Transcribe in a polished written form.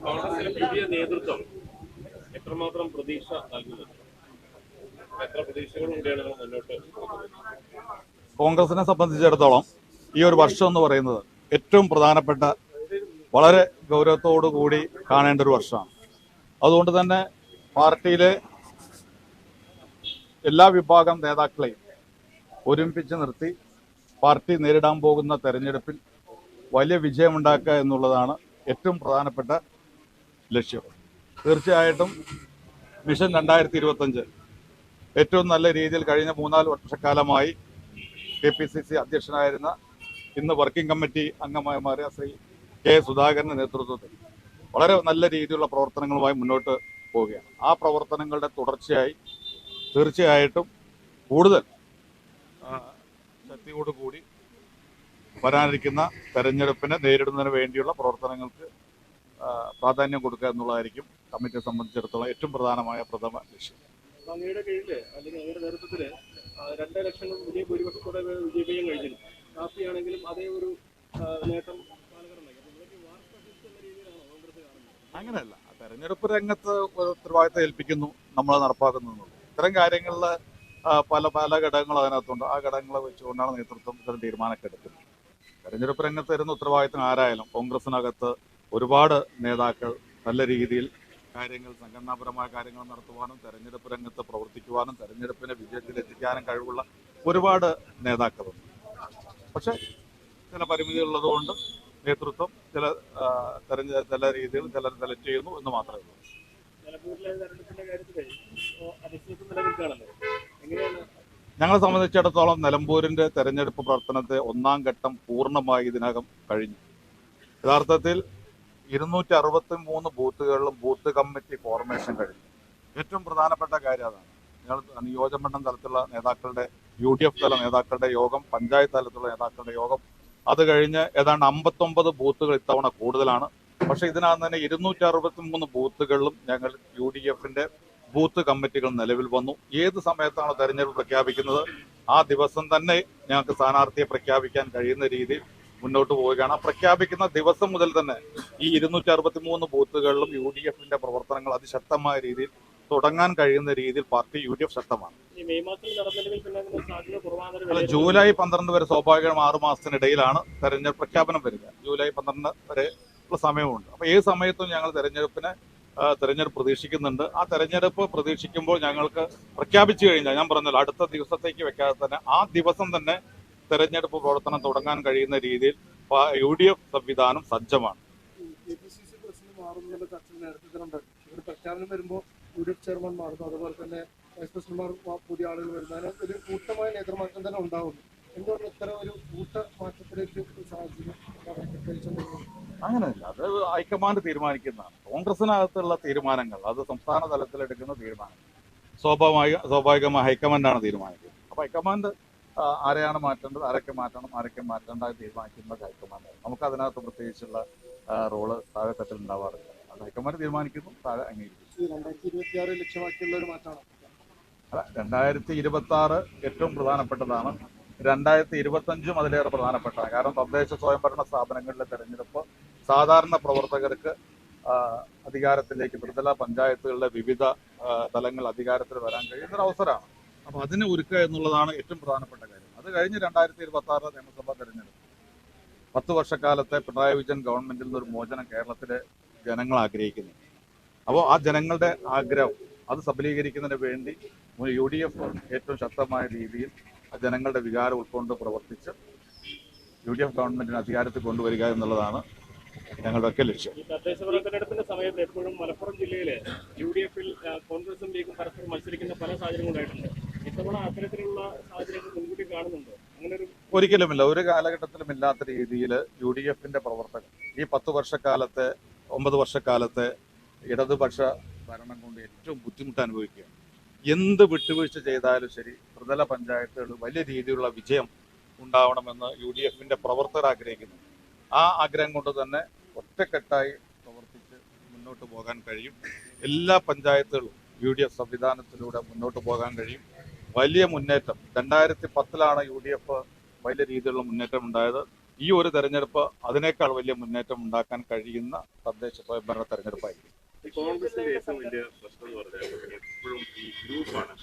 കോൺഗ്രസിലെ പുതിയ നേതൃത്വം എത്രമാത്രം പ്രതീക്ഷ നൽകുന്നുണ്ട്? എത്ര പ്രതീക്ഷകളുണ്ടെയാണ് മുന്നോട്ട് പോകുന്നത്? കോൺഗ്രസിനെ സംബന്ധിച്ചിടത്തോളം ഈ ഒരു വർഷം എന്ന് പറയുന്നത് ഏറ്റവും പ്രധാനപ്പെട്ട, വളരെ ഗൗരവത്തോടു കൂടി കാണേണ്ട ഒരു വർഷമാണ്. അതുകൊണ്ട് തന്നെ പാർട്ടിയിലെ എല്ലാ വിഭാഗം നേതാക്കളെയും ഒരുമിപ്പിച്ച് നിർത്തി പാർട്ടി നേരിടാൻ പോകുന്ന തെരഞ്ഞെടുപ്പിൽ വലിയ വിജയമുണ്ടാക്കുക എന്നുള്ളതാണ് ഏറ്റവും പ്രധാനപ്പെട്ട ലക്ഷ്യം. തീർച്ചയായിട്ടും മിഷൻ 2025 ഏറ്റവും നല്ല രീതിയിൽ കഴിഞ്ഞ 3-4 വർഷക്കാലമായി KPCC അധ്യക്ഷനായിരുന്ന, ഇന്ന് വർക്കിംഗ് കമ്മിറ്റി അംഗമായി മാറിയ ശ്രീ കെ സുധാകരന്റെ നേതൃത്വത്തിൽ വളരെ നല്ല രീതിയിലുള്ള പ്രവർത്തനങ്ങളുമായി മുന്നോട്ട് പോവുകയാണ്. ആ പ്രവർത്തനങ്ങളുടെ തുടർച്ചയായി തീർച്ചയായിട്ടും കൂടുതൽ ശക്തിയോടുകൂടി വരാനിരിക്കുന്ന തെരഞ്ഞെടുപ്പിനെ നേരിടുന്നതിന് വേണ്ടിയുള്ള പ്രവർത്തനങ്ങൾക്ക് പ്രാധാന്യം കൊടുക്കുക എന്നുള്ളതായിരിക്കും കമ്മിറ്റിയെ സംബന്ധിച്ചിടത്തോളം ഏറ്റവും പ്രധാനമായ പ്രഥമ ലക്ഷ്യം. അങ്ങയുടെ കീഴില് അല്ലെങ്കിൽ അങ്ങയുടെ നേതൃത്വത്തില് 2 ലക്ഷം വലിയ ഭൂരിപക്ഷത്തോടെ വിജയിപ്പിക്കാൻ കഴിഞ്ഞു. കാപ്പിയാണെങ്കിലും അതേ ഒരു നേട്ടം അങ്ങനെയല്ല, തെരഞ്ഞെടുപ്പ് രംഗത്ത് ഉത്തരവാദിത്തം ഏൽപ്പിക്കുന്നു, നമ്മൾ നടപ്പാക്കുന്നു. ഇത്തരം കാര്യങ്ങളിൽ പല പല ഘടകങ്ങൾ അതിനകത്തുണ്ട്. ആ ഘടകങ്ങളെ വെച്ചുകൊണ്ടാണ് നേതൃത്വം ഇത്തരം തീരുമാനമൊക്കെ എടുക്കുന്നത്. തെരഞ്ഞെടുപ്പ് രംഗത്ത് വരുന്ന ഉത്തരവാദിത്തം ആരായാലും കോൺഗ്രസിനകത്ത് ഒരുപാട് നേതാക്കൾ നല്ല രീതിയിൽ കാര്യങ്ങൾ, സംഘടനാപരമായ കാര്യങ്ങൾ നടത്തുവാനും തെരഞ്ഞെടുപ്പ് രംഗത്ത് പ്രവർത്തിക്കുവാനും തെരഞ്ഞെടുപ്പിനെ വിജയത്തിലെത്തിക്കാനും കഴിവുള്ള ഒരുപാട് നേതാക്കളുണ്ട്. പക്ഷെ ചില പരിമിതികളുള്ളതുകൊണ്ട് നേതൃത്വം ചില രീതിയിൽ ചിലർ സെലക്ട് ചെയ്യുന്നു എന്ന് മാത്രമേ ഉള്ളൂ. ഞങ്ങളെ സംബന്ധിച്ചിടത്തോളം നിലമ്പൂരിന്റെ തെരഞ്ഞെടുപ്പ് പ്രവർത്തനത്തെ 1-ാം ഘട്ടം പൂർണ്ണമായി ഇതിനകം കഴിഞ്ഞു. യഥാർത്ഥത്തിൽ 263 ബൂത്തുകളിലും ബൂത്ത് കമ്മിറ്റി ഫോർമേഷൻ കഴിഞ്ഞു. ഏറ്റവും പ്രധാനപ്പെട്ട കാര്യം അതാണ്. ഞങ്ങൾ നിയോജകമണ്ഡലം തലത്തിലുള്ള നേതാക്കളുടെ, UDF തല നേതാക്കളുടെ യോഗം, പഞ്ചായത്ത് തലത്തിലുള്ള നേതാക്കളുടെ യോഗം, അത് കഴിഞ്ഞ് ഏതാണ്ട് 59 ബൂത്തുകൾ ഇത്തവണ കൂടുതലാണ്. പക്ഷെ ഇതിനകത്ത് തന്നെ 263 ബൂത്തുകളിലും ഞങ്ങൾ UDFന്റെ ബൂത്ത് കമ്മിറ്റികൾ നിലവിൽ വന്നു. ഏത് സമയത്താണോ തെരഞ്ഞെടുപ്പ് പ്രഖ്യാപിക്കുന്നത് ആ ദിവസം തന്നെ ഞങ്ങൾക്ക് സ്ഥാനാർത്ഥിയെ പ്രഖ്യാപിക്കാൻ കഴിയുന്ന രീതിയിൽ മുന്നോട്ട് പോവുകയാണ്. പ്രഖ്യാപിക്കുന്ന ദിവസം മുതൽ തന്നെ ഈ 263 ബൂത്തുകളിലും UDFന്റെ പ്രവർത്തനങ്ങൾ അതിശക്തമായ രീതിയിൽ തുടങ്ങാൻ കഴിയുന്ന രീതിയിൽ പാർട്ടി UDF ശക്തമാണ്. ജൂലൈ 12 വരെ സ്വാഭാവികം 6 മാസത്തിനിടയിലാണ് തെരഞ്ഞെടുപ്പ് പ്രഖ്യാപനം വരിക. ജൂലൈ 12 വരെ ഉള്ള സമയമുണ്ട്. അപ്പൊ ഏത് സമയത്തും ഞങ്ങൾ തെരഞ്ഞെടുപ്പ് പ്രതീക്ഷിക്കുന്നുണ്ട്. ആ തെരഞ്ഞെടുപ്പ് പ്രതീക്ഷിക്കുമ്പോൾ ഞങ്ങൾക്ക് പ്രഖ്യാപിച്ചു കഴിഞ്ഞാൽ, ഞാൻ പറഞ്ഞല്ലോ, അടുത്ത ദിവസത്തേക്ക് വെക്കാതെ തന്നെ ആ ദിവസം തന്നെ തെരഞ്ഞെടുപ്പ് പ്രവർത്തനം തുടങ്ങാൻ കഴിയുന്ന രീതിയിൽ UDF സംവിധാനം സജ്ജമാണ്. പ്രഖ്യാപനം വരുമ്പോൾ UDF ചെയർമാൻ മാറുന്നു, അതുപോലെ തന്നെ വൈസ് പ്രസിഡന്റുമാർ പുതിയ ആളുകൾ വരുന്നതിന് ഒരു കൂട്ടമായ നേതൃമാറ്റം തന്നെ ഉണ്ടാവുന്നു. എന്തുകൊണ്ട് ഇത്തരം ഒരു കൂട്ടമാറ്റത്തിലേക്ക് സാഹചര്യം? അങ്ങനെയല്ല, അത് ഹൈക്കമാൻഡ് തീരുമാനിക്കുന്നതാണ്. കോൺഗ്രസിനകത്തുള്ള തീരുമാനങ്ങൾ അത് സംസ്ഥാന തലത്തിലെടുക്കുന്ന തീരുമാനം സ്വാഭാവികമായി ഹൈക്കമാൻഡാണ് തീരുമാനിക്കുന്നത്. അപ്പൊ ഹൈക്കമാൻഡ് ആരെയാണ് മാറ്റേണ്ടത്, ആരൊക്കെ മാറ്റണം, ആരൊക്കെ മാറ്റേണ്ട തീരുമാനിക്കുന്നത് ഹൈക്കമാൻഡാണ്. നമുക്ക് അതിനകത്ത് പ്രത്യേകിച്ചുള്ള റോള് താഴെത്തട്ടിൽ ഉണ്ടാവാറില്ല. അത് ഹൈക്കമാൻഡ് തീരുമാനിക്കുന്നു, താഴെ അംഗീകരിക്കുന്നു. 2026 ലക്ഷ്യമാക്കിയുള്ള ഒരു മാറ്റമാണ്. 2026 ഏറ്റവും പ്രധാനപ്പെട്ടതാണ്. 2025 അതിലേറെ പ്രധാനപ്പെട്ടതാണ്. കാരണം തദ്ദേശ സ്വയംഭരണ സ്ഥാപനങ്ങളിലെ തെരഞ്ഞെടുപ്പ് സാധാരണ പ്രവർത്തകർക്ക് അധികാരത്തിലേക്ക്, ത്രിതല പഞ്ചായത്തുകളിലെ വിവിധ തലങ്ങൾ അധികാരത്തിൽ വരാൻ കഴിയുന്ന ഒരു അവസരമാണ്. അപ്പൊ അതിനെ ഒരുക്കുക എന്നുള്ളതാണ് ഏറ്റവും പ്രധാനപ്പെട്ട കാര്യം. അത് കഴിഞ്ഞ് 2026 നിയമസഭാ തെരഞ്ഞെടുപ്പ്, 10 വർഷക്കാലത്തെ പിണറായി വിജയൻ ഗവൺമെന്റിൽ നിന്നൊരു മോചനം കേരളത്തിലെ ജനങ്ങൾ ആഗ്രഹിക്കുന്നു. അപ്പോൾ ആ ജനങ്ങളുടെ ആഗ്രഹം അത് സബലീകരിക്കുന്നതിന് വേണ്ടി UDF ഏറ്റവും ശക്തമായ രീതിയിൽ ജനങ്ങളുടെ വികാരം ഉൾക്കൊണ്ട് പ്രവർത്തിച്ച് UDF ഗവൺമെന്റിന് അധികാരത്തിൽ കൊണ്ടുവരിക എന്നുള്ളതാണ് ഞങ്ങളുടെയൊക്കെ ലക്ഷ്യം. ഈ തദ്ദേശ തെരഞ്ഞെടുപ്പിന്റെ സമയത്ത് എപ്പോഴും മലപ്പുറം ജില്ലയിലെ UDFൽ കോൺഗ്രസും ലീഗും പരസ്പരം മത്സരിക്കുന്ന പല സാഹചര്യങ്ങളുണ്ടായിട്ടുണ്ട്. ഇത്തവണ അത്തരത്തിലുള്ള സാഹചര്യങ്ങൾ മുൻകൂട്ടി കാണുന്നുണ്ടോ? അങ്ങനെ ഒരിക്കലുമില്ല. ഒരു കാലഘട്ടത്തിലും ഇല്ലാത്ത രീതിയിൽ UDFന്റെ പ്രവർത്തകർ ഈ 10 വർഷക്കാലത്തെ 9 വർഷക്കാലത്തെ ഇടതുപക്ഷ ഭരണം കൊണ്ട് ഏറ്റവും ബുദ്ധിമുട്ട് അനുഭവിക്കുകയാണ്. എന്ത് വിട്ടുവീഴ്ച ചെയ്താലും ശരി, ത്രിതല പഞ്ചായത്തുകൾ വലിയ രീതിയിലുള്ള വിജയം ഉണ്ടാവണമെന്ന് UDFന്റെ പ്രവർത്തകർ ആഗ്രഹിക്കുന്നു. ആ ആഗ്രഹം കൊണ്ട് തന്നെ ഒറ്റക്കെട്ടായി പ്രവർത്തിച്ച് മുന്നോട്ട് പോകാൻ കഴിയും. എല്ലാ പഞ്ചായത്തുകളും UDF സംവിധാനത്തിലൂടെ മുന്നോട്ട് പോകാൻ കഴിയും. വലിയ മുന്നേറ്റം 2010-ലാണ് UDF വലിയ രീതിയിലുള്ള മുന്നേറ്റം ഉണ്ടായത്. ഈ ഒരു തെരഞ്ഞെടുപ്പ് അതിനേക്കാൾ വലിയ മുന്നേറ്റം ഉണ്ടാക്കാൻ കഴിയുന്ന തദ്ദേശ സ്വയംഭരണ തെരഞ്ഞെടുപ്പായിരിക്കും. കോൺഗ്രസിന്റെ ഏറ്റവും വലിയ പ്രശ്നം എന്ന് പറഞ്ഞാൽ എപ്പോഴും ഈ ഗ്രൂപ്പാണ്.